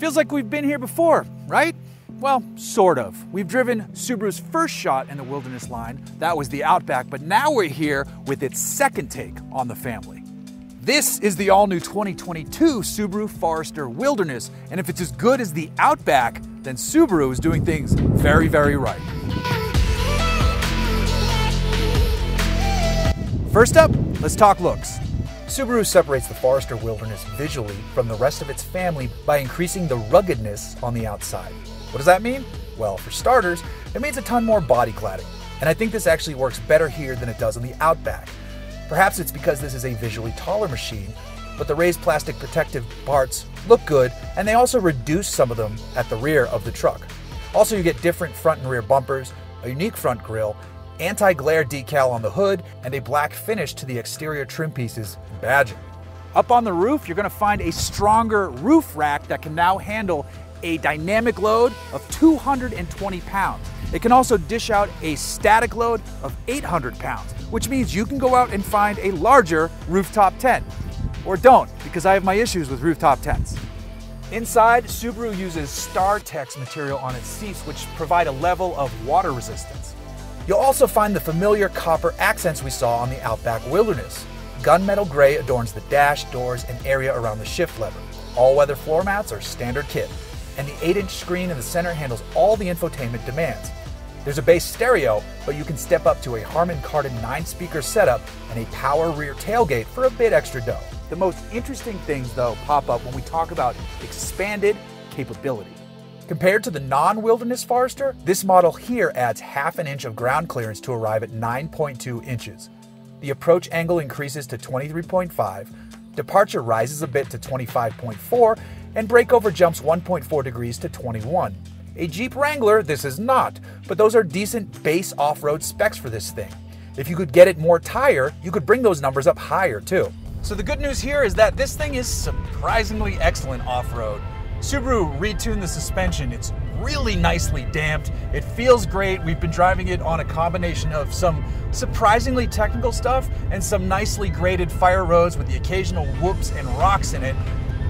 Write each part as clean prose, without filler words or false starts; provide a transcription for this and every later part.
Feels like we've been here before, right? Well, sort of. We've driven Subaru's first shot in the Wilderness line. That was the Outback, but now we're here with its second take on the family. This is the all-new 2022 Subaru Forester Wilderness, and if it's as good as the Outback, then Subaru is doing things very, very right. First up, let's talk looks. Subaru separates the Forester Wilderness visually from the rest of its family by increasing the ruggedness on the outside. What does that mean? Well, for starters, it means a ton more body cladding, and I think this actually works better here than it does on the Outback. Perhaps it's because this is a visually taller machine, but the raised plastic protective parts look good, and they also reduce some of them at the rear of the truck. Also, you get different front and rear bumpers, a unique front grille, anti-glare decal on the hood, and a black finish to the exterior trim pieces and badging. Up on the roof, you're going to find a stronger roof rack that can now handle a dynamic load of 220 pounds. It can also dish out a static load of 800 pounds, which means you can go out and find a larger rooftop tent. Or don't, because I have my issues with rooftop tents. Inside, Subaru uses StarTex material on its seats, which provide a level of water resistance. You'll also find the familiar copper accents we saw on the Outback Wilderness. Gunmetal gray adorns the dash, doors, and area around the shift lever. All-weather floor mats are standard kit, and the 8-inch screen in the center handles all the infotainment demands. There's a bass stereo, but you can step up to a Harman Kardon 9-speaker setup and a power rear tailgate for a bit extra dough. The most interesting things, though, pop up when we talk about expanded capability. Compared to the non-Wilderness Forester, this model here adds ½ an inch of ground clearance to arrive at 9.2 inches. The approach angle increases to 23.5, departure rises a bit to 25.4, and breakover jumps 1.4 degrees to 21. A Jeep Wrangler, this is not, but those are decent base off-road specs for this thing. If you could get it more tire, you could bring those numbers up higher too. So the good news here is that this thing is surprisingly excellent off-road. Subaru retuned the suspension. It's really nicely damped. It feels great. We've been driving it on a combination of some surprisingly technical stuff and some nicely graded fire roads with the occasional whoops and rocks in it.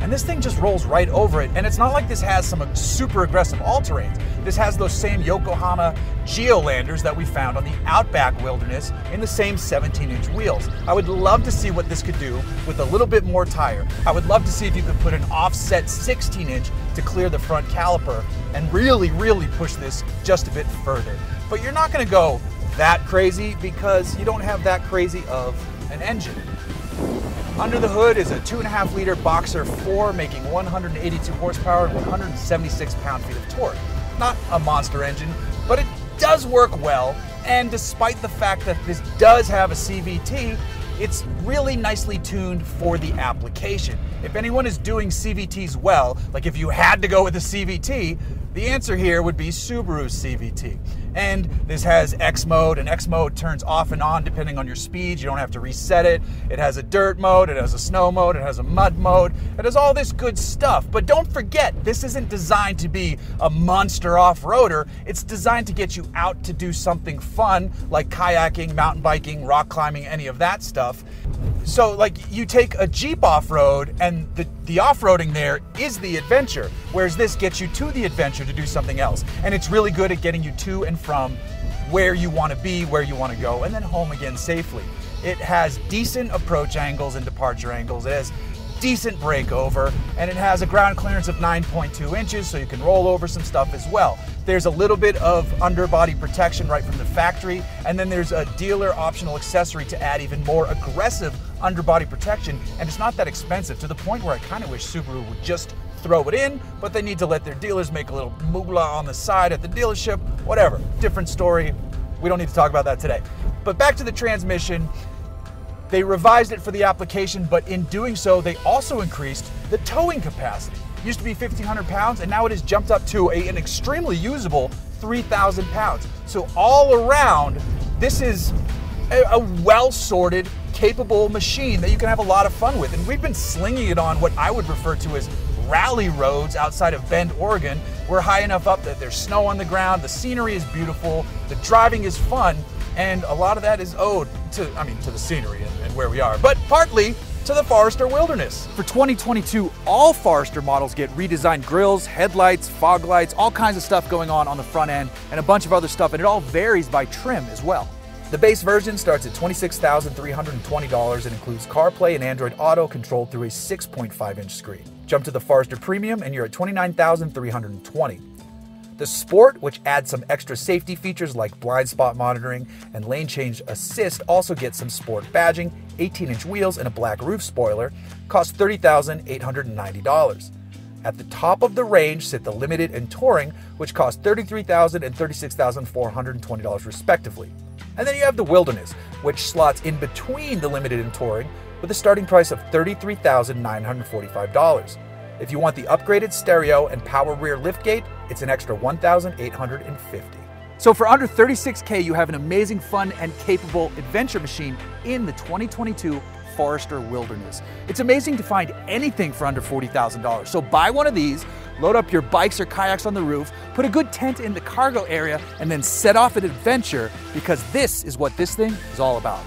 And this thing just rolls right over it. And it's not like this has some super aggressive all-terrains. This has those same Yokohama Geolanders that we found on the Outback Wilderness in the same 17-inch wheels. I would love to see what this could do with a little bit more tire. I would love to see if you could put an offset 16-inch to clear the front caliper and really, really push this just a bit further. But you're not going to go that crazy because you don't have that crazy of an engine. Under the hood is a 2.5-liter Boxer 4 making 182 horsepower and 176 pound-feet of torque. Not a monster engine, but it does work well, and despite the fact that this does have a CVT, it's really nicely tuned for the application. If anyone is doing CVTs well, like if you had to go with a CVT, the answer here would be Subaru's CVT. And this has X mode, and X mode turns off and on depending on your speed. You don't have to reset it. It has a dirt mode, it has a snow mode, it has a mud mode. It has all this good stuff. But don't forget, this isn't designed to be a monster off-roader. It's designed to get you out to do something fun, like kayaking, mountain biking, rock climbing, any of that stuff. So like you take a Jeep off-road and the off-roading there is the adventure, whereas this gets you to the adventure to do something else. And it's really good at getting you to and from where you want to be, where you want to go, and then home again safely. It has decent approach angles and departure angles. It has decent breakover, and it has a ground clearance of 9.2 inches, so you can roll over some stuff as well. There's a little bit of underbody protection right from the factory, and then there's a dealer optional accessory to add even more aggressive underbody protection, and it's not that expensive, to the point where I kind of wish Subaru would just throw it in, but they need to let their dealers make a little moolah on the side at the dealership. Whatever, different story. We don't need to talk about that today. But back to the transmission. They revised it for the application, but in doing so, they also increased the towing capacity. It used to be 1,500 pounds, and now it has jumped up to an extremely usable 3,000 pounds. So all around, this is a well-sorted, capable machine that you can have a lot of fun with. And we've been slinging it on what I would refer to as rally roads outside of Bend, Oregon. We're high enough up that there's snow on the ground, the scenery is beautiful, the driving is fun, and a lot of that is owed to the scenery and where we are, but partly to the Forester Wilderness. For 2022, all Forester models get redesigned grills, headlights, fog lights, all kinds of stuff going on the front end, and a bunch of other stuff, and it all varies by trim as well. The base version starts at $26,320 and includes CarPlay and Android Auto controlled through a 6.5-inch screen. Jump to the Forester Premium and you're at $29,320. The Sport, which adds some extra safety features like blind spot monitoring and lane change assist, also gets some Sport badging, 18-inch wheels, and a black roof spoiler, costs $30,890. At the top of the range sit the Limited and Touring, which cost $33,000 and $36,420 respectively. And then you have the Wilderness, which slots in between the Limited and Touring with a starting price of $33,945. If you want the upgraded stereo and power rear liftgate, it's an extra $1,850. So for under $36K, you have an amazing, fun, and capable adventure machine in the 2022 Forester Wilderness. It's amazing to find anything for under $40,000. So buy one of these, load up your bikes or kayaks on the roof, put a good tent in the cargo area, and then set off an adventure, because this is what this thing is all about.